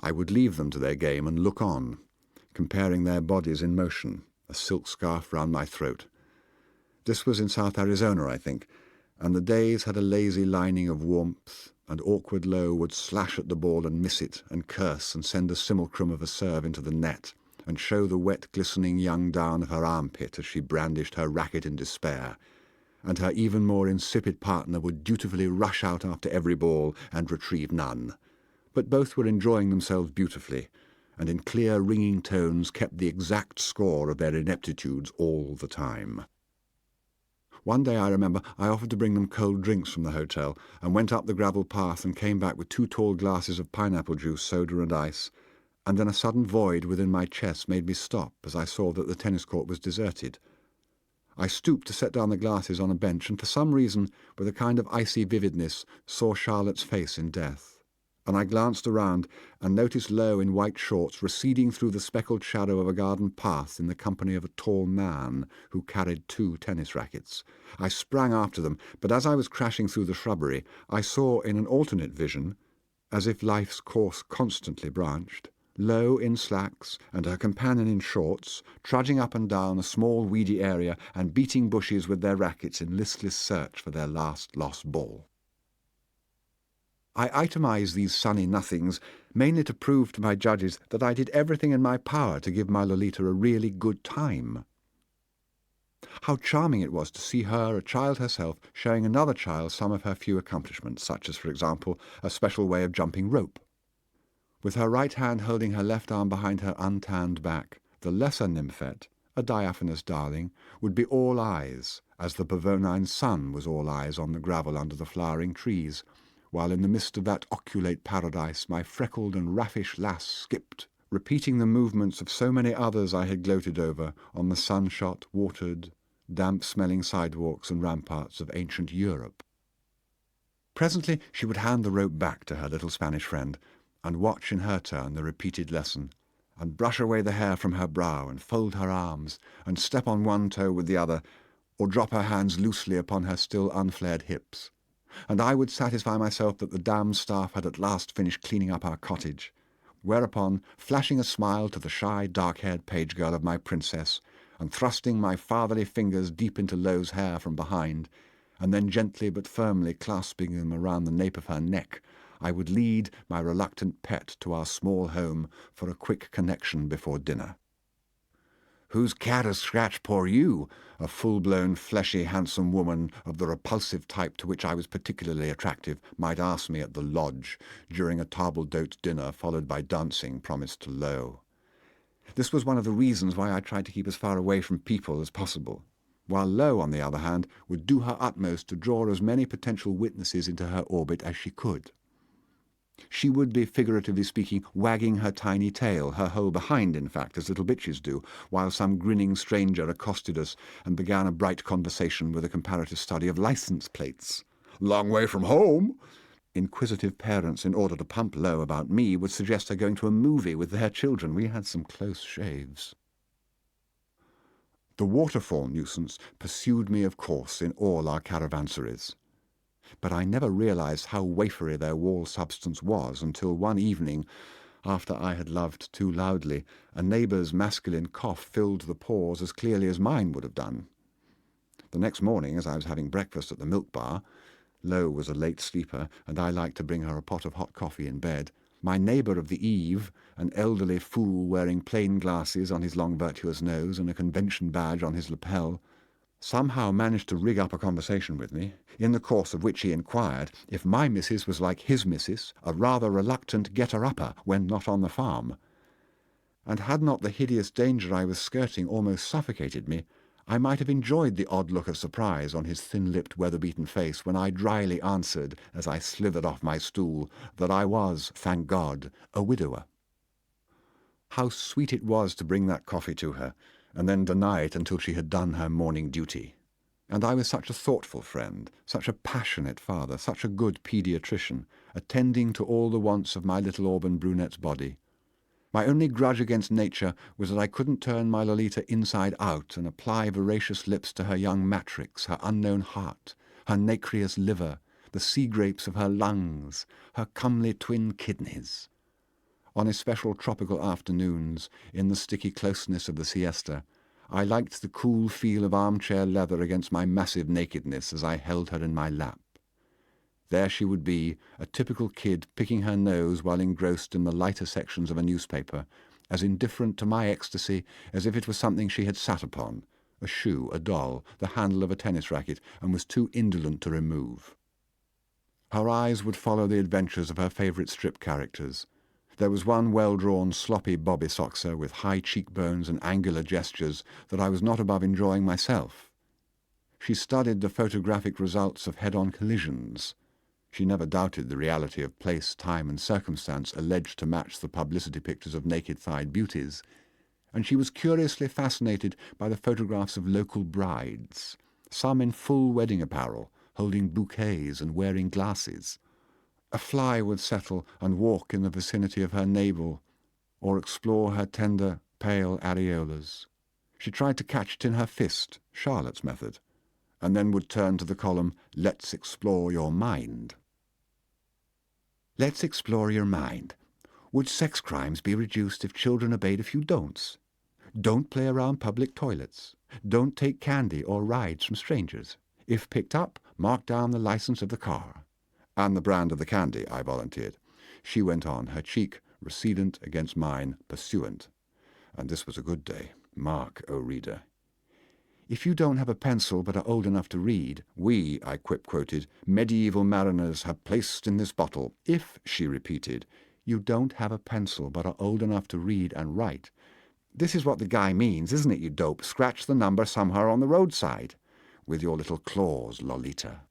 I would leave them to their game and look on, comparing their bodies in motion, a silk scarf round my throat. This was in South Arizona, I think, and the days had a lazy lining of warmth, and awkward Low would slash at the ball and miss it, and curse and send a simulacrum of a serve into the net, and show the wet, glistening young down of her armpit as she brandished her racket in despair, and her even more insipid partner would dutifully rush out after every ball and retrieve none. But both were enjoying themselves beautifully, and in clear, ringing tones kept the exact score of their ineptitudes all the time. One day, I remember, I offered to bring them cold drinks from the hotel, and went up the gravel path and came back with 2 tall glasses of pineapple juice, soda and ice, and then a sudden void within my chest made me stop as I saw that the tennis court was deserted. I stooped to set down the glasses on a bench, and for some reason, with a kind of icy vividness, saw Charlotte's face in death. And I glanced around and noticed Low in white shorts receding through the speckled shadow of a garden path in the company of a tall man who carried 2 tennis rackets. I sprang after them, but as I was crashing through the shrubbery, I saw in an alternate vision, as if life's course constantly branched, Low in slacks and her companion in shorts, trudging up and down a small weedy area and beating bushes with their rackets in listless search for their last lost ball. I itemised these sunny nothings mainly to prove to my judges that I did everything in my power to give my Lolita a really good time. How charming it was to see her, a child herself, showing another child some of her few accomplishments, such as, for example, a special way of jumping rope. With her right hand holding her left arm behind her untanned back, the lesser nymphette, a diaphanous darling, would be all eyes, as the Pavonine sun was all eyes on the gravel under the flowering trees, while in the midst of that oculate paradise my freckled and raffish lass skipped, repeating the movements of so many others I had gloated over on the sun-shot, watered, damp-smelling sidewalks and ramparts of ancient Europe. Presently she would hand the rope back to her little Spanish friend, and watch in her turn the repeated lesson, and brush away the hair from her brow, and fold her arms, and step on one toe with the other, or drop her hands loosely upon her still unflared hips. And I would satisfy myself that the dam staff had at last finished cleaning up our cottage, whereupon, flashing a smile to the shy, dark-haired page girl of my princess, and thrusting my fatherly fingers deep into Low's hair from behind, and then gently but firmly clasping them around the nape of her neck, I would lead my reluctant pet to our small home for a quick connection before dinner. "Whose cat has scratched poor you?" a full-blown, fleshy, handsome woman of the repulsive type to which I was particularly attractive might ask me at the lodge during a table-d'hote dinner followed by dancing promised to Low. This was one of the reasons why I tried to keep as far away from people as possible, while Low, on the other hand, would do her utmost to draw as many potential witnesses into her orbit as she could. She would be, figuratively speaking, wagging her tiny tail, her whole behind, in fact, as little bitches do, while some grinning stranger accosted us and began a bright conversation with a comparative study of licence plates. "Long way from home?" Inquisitive parents, in order to pump Low about me, would suggest her going to a movie with their children. We had some close shaves. The waterfall nuisance pursued me, of course, in all our caravanseries. But I never realised how wafery their wall substance was until one evening, after I had loved too loudly, a neighbour's masculine cough filled the pause as clearly as mine would have done. The next morning, as I was having breakfast at the milk bar, Low was a late sleeper, and I liked to bring her a pot of hot coffee in bed, my neighbour of the eve, an elderly fool wearing plain glasses on his long virtuous nose and a convention badge on his lapel, somehow managed to rig up a conversation with me, in the course of which he inquired if my missus was like his missus, a rather reluctant getter-upper when not on the farm. And had not the hideous danger I was skirting almost suffocated me, I might have enjoyed the odd look of surprise on his thin-lipped, weather-beaten face when I dryly answered, as I slithered off my stool, that I was, thank God, a widower. How sweet it was to bring that coffee to her, and then deny it until she had done her morning duty. And I was such a thoughtful friend, such a passionate father, such a good paediatrician, attending to all the wants of my little auburn brunette's body. My only grudge against nature was that I couldn't turn my Lolita inside out and apply voracious lips to her young matrix, her unknown heart, her nacreous liver, the sea grapes of her lungs, her comely twin kidneys. On especial tropical afternoons, in the sticky closeness of the siesta, I liked the cool feel of armchair leather against my massive nakedness as I held her in my lap. There she would be, a typical kid picking her nose while engrossed in the lighter sections of a newspaper, as indifferent to my ecstasy as if it was something she had sat upon, a shoe, a doll, the handle of a tennis racket, and was too indolent to remove. Her eyes would follow the adventures of her favourite strip characters. There was one well-drawn, sloppy Bobby Soxer with high cheekbones and angular gestures that I was not above enjoying myself. She studied the photographic results of head-on collisions. She never doubted the reality of place, time, and circumstance alleged to match the publicity pictures of naked-thighed beauties, and she was curiously fascinated by the photographs of local brides, some in full wedding apparel, holding bouquets and wearing glasses. A fly would settle and walk in the vicinity of her navel, or explore her tender, pale areolas. She tried to catch it in her fist, Charlotte's method, and then would turn to the column, "Let's explore your mind." Let's explore your mind. Would sex crimes be reduced if children obeyed a few don'ts? Don't play around public toilets. Don't take candy or rides from strangers. If picked up, mark down the license of the car. And the brand of the candy, I volunteered. She went on, her cheek recedent against mine, pursuant. And this was a good day. Mark, O reader. If you don't have a pencil but are old enough to read, we, I quip-quoted, medieval mariners have placed in this bottle. If, she repeated, you don't have a pencil but are old enough to read and write. This is what the guy means, isn't it, you dope? Scratch the number somewhere on the roadside. With your little claws, Lolita.